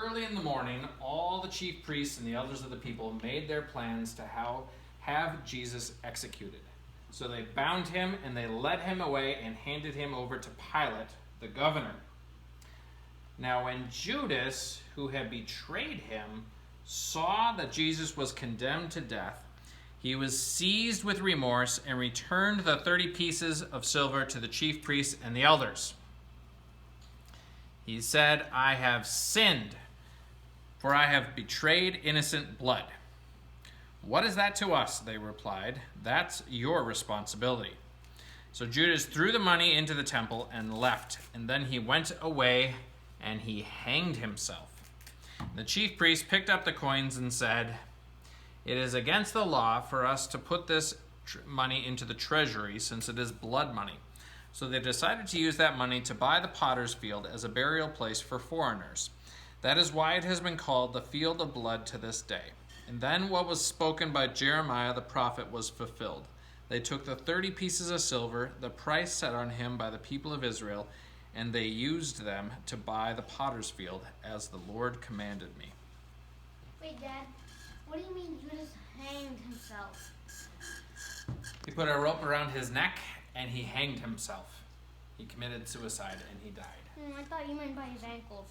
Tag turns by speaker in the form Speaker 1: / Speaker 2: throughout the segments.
Speaker 1: early in the morning, all the chief priests and the elders of the people made their plans to have Jesus executed. So they bound him and they led him away and handed him over to Pilate, the governor. Now when Judas, who had betrayed him, saw that Jesus was condemned to death, he was seized with remorse and returned the 30 pieces of silver to the chief priests and the elders. He said, "I have sinned, for I have betrayed innocent blood." "What is that to us?" they replied. "That's your responsibility." So Judas threw the money into the temple and left, and then he went away and he hanged himself. The chief priest picked up the coins and said, "It is against the law for us to put this money into the treasury, since it is blood money." So they decided to use that money to buy the potter's field as a burial place for foreigners. That is why it has been called the Field of Blood to this day. And then what was spoken by Jeremiah the prophet was fulfilled. They took the 30 pieces of silver, the price set on him by the people of Israel, and they used them to buy the potter's field, as the Lord commanded me.
Speaker 2: Wait, Dad, what do you mean Judas hanged himself?
Speaker 1: He put a rope around his neck and he hanged himself. He committed suicide and he died.
Speaker 2: I thought you meant by his ankles.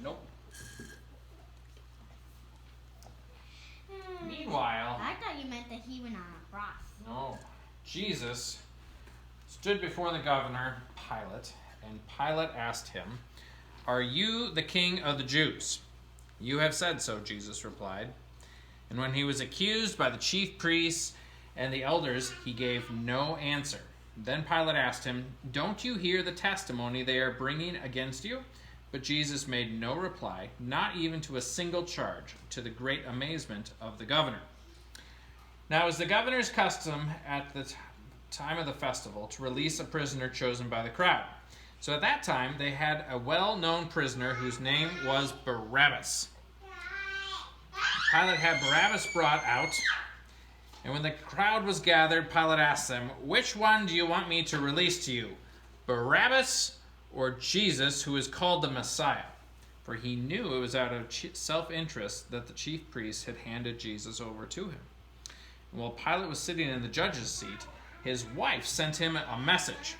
Speaker 1: Nope. Meanwhile,
Speaker 2: I thought you meant that he went on a cross.
Speaker 1: no, Jesus stood before the governor, Pilate, and Pilate asked him, "Are you the king of the Jews?" "You have said so," Jesus replied. And when he was accused by the chief priests and the elders, he gave no answer. Then Pilate asked him, "Don't you hear the testimony they are bringing against you?" But Jesus made no reply, not even to a single charge, to the great amazement of the governor. Now it was the governor's custom at the time of the festival to release a prisoner chosen by the crowd. So at that time they had a well-known prisoner whose name was Barabbas. Pilate had Barabbas brought out, and when the crowd was gathered, Pilate asked them, "Which one do you want me to release to you, Barabbas or Jesus, who is called the Messiah?" For he knew it was out of self-interest that the chief priests had handed Jesus over to him. And while Pilate was sitting in the judge's seat, his wife sent him a message.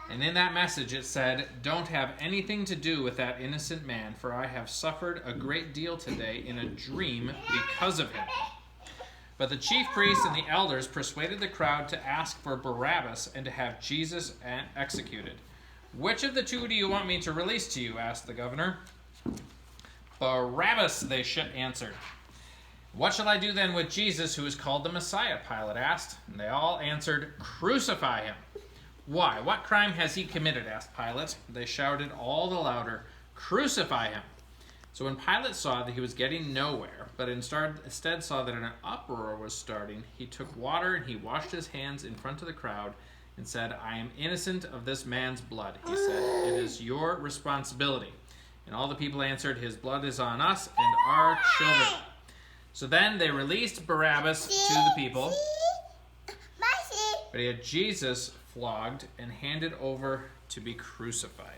Speaker 1: And in that message it said, "Don't have anything to do with that innocent man, for I have suffered a great deal today in a dream because of him." But the chief priests and the elders persuaded the crowd to ask for Barabbas and to have Jesus executed. "Which of the two do you want me to release to you?" asked the governor. "Barabbas," they answered. "What shall I do then with Jesus, who is called the Messiah?" Pilate asked. And they all answered, "Crucify him." "Why? What crime has he committed?" asked Pilate. They shouted all the louder, "Crucify him." So when Pilate saw that he was getting nowhere, but instead saw that an uproar was starting, he took water and he washed his hands in front of the crowd and said, "I am innocent of this man's blood." He said, "It is your responsibility." And all the people answered, "His blood is on us and our children." So then they released Barabbas to the people, but he had Jesus flogged and handed over to be crucified.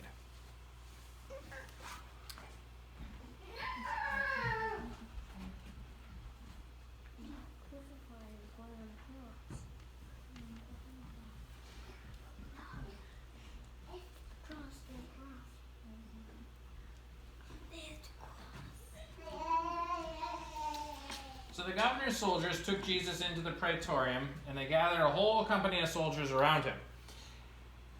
Speaker 1: So the governor's soldiers took Jesus into the praetorium, and they gathered a whole company of soldiers around him.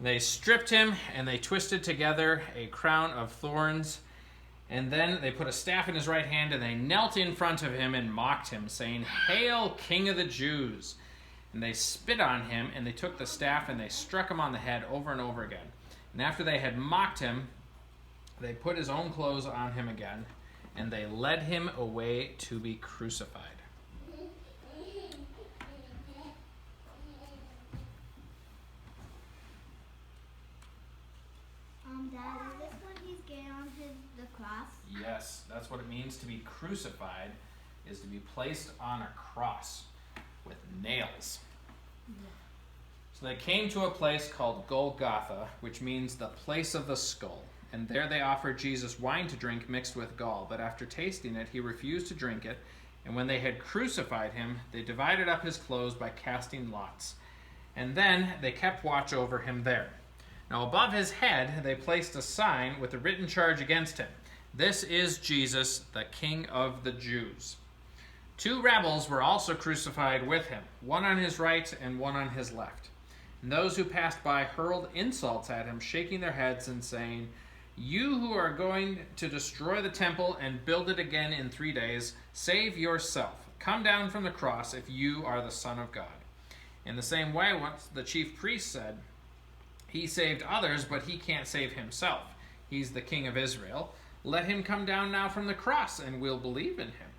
Speaker 1: They stripped him, and they twisted together a crown of thorns, and then they put a staff in his right hand, and they knelt in front of him and mocked him, saying, "Hail, King of the Jews!" And they spit on him, and they took the staff, and they struck him on the head over and over again. And after they had mocked him, they put his own clothes on him again, and they led him away to be crucified.
Speaker 2: Dad, is this when he's getting on the cross?
Speaker 1: Yes, that's what it means to be crucified, is to be placed on a cross with nails. Yeah. So they came to a place called Golgotha, which means the place of the skull. and there they offered Jesus wine to drink mixed with gall. But after tasting it, he refused to drink it. And when they had crucified him, they divided up his clothes by casting lots. And then they kept watch over him there. Now above his head they placed a sign with a written charge against him. This is Jesus, the King of the Jews. 2 rebels were also crucified with him, one on his right and one on his left. And those who passed by hurled insults at him, shaking their heads and saying, "You who are going to destroy the temple and build it again in 3 days, save yourself. Come down from the cross if you are the Son of God." In the same way, once the chief priest said, "He saved others, but he can't save himself. He's the King of Israel. Let him come down now from the cross, and we'll believe in him.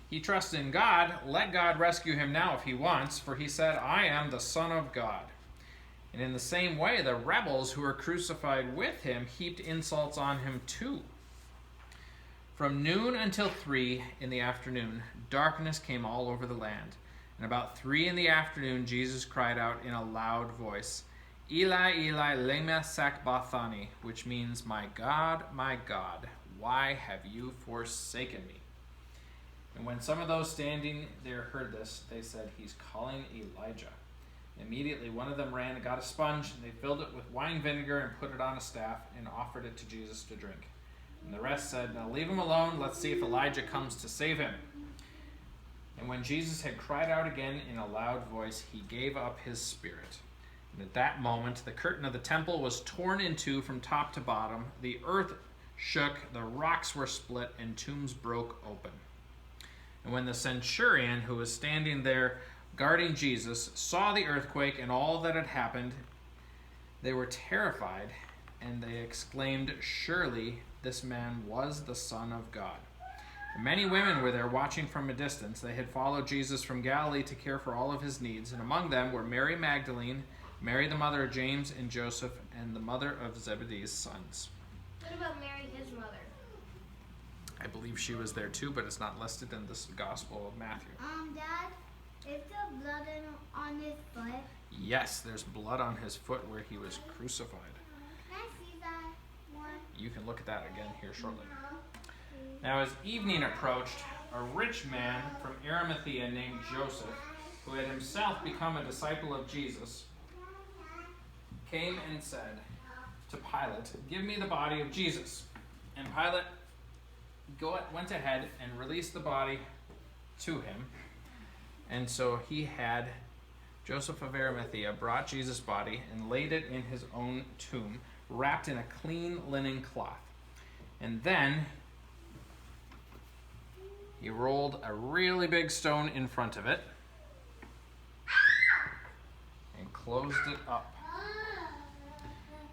Speaker 1: He trusts in God. Let God rescue him now if he wants, for he said, 'I am the Son of God.'" And in the same way, the rebels who were crucified with him heaped insults on him too. From noon until 3 in the afternoon, darkness came all over the land. And about 3 in the afternoon, Jesus cried out in a loud voice, "Eli, Eli, lema sabachthani," which means, my God, why have you forsaken me?" And when some of those standing there heard this, they said, "He's calling Elijah." Immediately one of them ran and got a sponge, and they filled it with wine vinegar and put it on a staff and offered it to Jesus to drink. And the rest said, "Now leave him alone. Let's see if Elijah comes to save him." And when Jesus had cried out again in a loud voice, he gave up his spirit. And at that moment, the curtain of the temple was torn in two from top to bottom. The earth shook, the rocks were split, and tombs broke open. And when the centurion who was standing there guarding Jesus saw the earthquake and all that had happened, they were terrified, and they exclaimed, "Surely this man was the Son of God." And many women were there watching from a distance. They had followed Jesus from Galilee to care for all of his needs, and among them were Mary Magdalene, Mary the mother of James and Joseph, and the mother of Zebedee's sons.
Speaker 2: What about Mary, his mother?
Speaker 1: I believe she was there too, but it's not listed in this Gospel of Matthew.
Speaker 2: Dad, is there blood on his foot?
Speaker 1: Yes, there's blood on his foot where he was crucified.
Speaker 2: Can I see that one?
Speaker 1: You can look at that again here shortly. Now, as evening approached, a rich man from Arimathea named Joseph, who had himself become a disciple of Jesus, came and said to Pilate, "Give me the body of Jesus." And Pilate went ahead and released the body to him. And so he had Joseph of Arimathea brought Jesus' body and laid it in his own tomb, wrapped in a clean linen cloth. And then he rolled a really big stone in front of it and closed it up.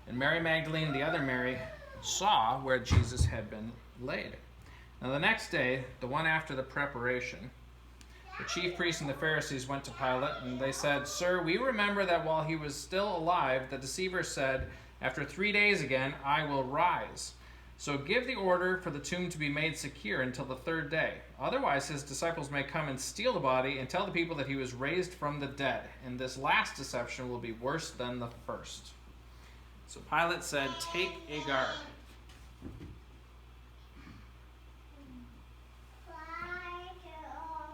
Speaker 1: And Mary Magdalene, the other Mary, saw where Jesus had been laid. Now the next day, the one after the preparation, the chief priests and the Pharisees went to Pilate, and they said, "Sir, we remember that while he was still alive, the deceiver said, 'After 3 days again, I will rise.' So give the order for the tomb to be made secure until the 3rd day. Otherwise, his disciples may come and steal the body and tell the people that he was raised from the dead. And this last deception will be worse than the first." So Pilate said, "Take a guard."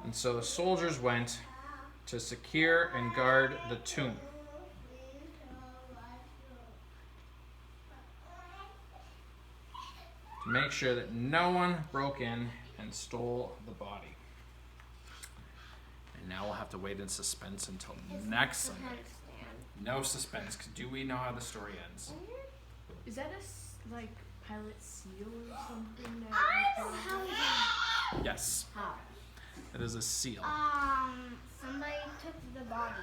Speaker 1: And so the soldiers went to secure and guard the tomb. To make sure that no one broke in and stole the body. And now we'll have to wait in suspense until next Sunday. No suspense, because do we know how the story ends?
Speaker 3: Is that a pilot seal or something?
Speaker 1: Yes.
Speaker 3: How?
Speaker 1: It is a seal.
Speaker 2: Somebody took the body.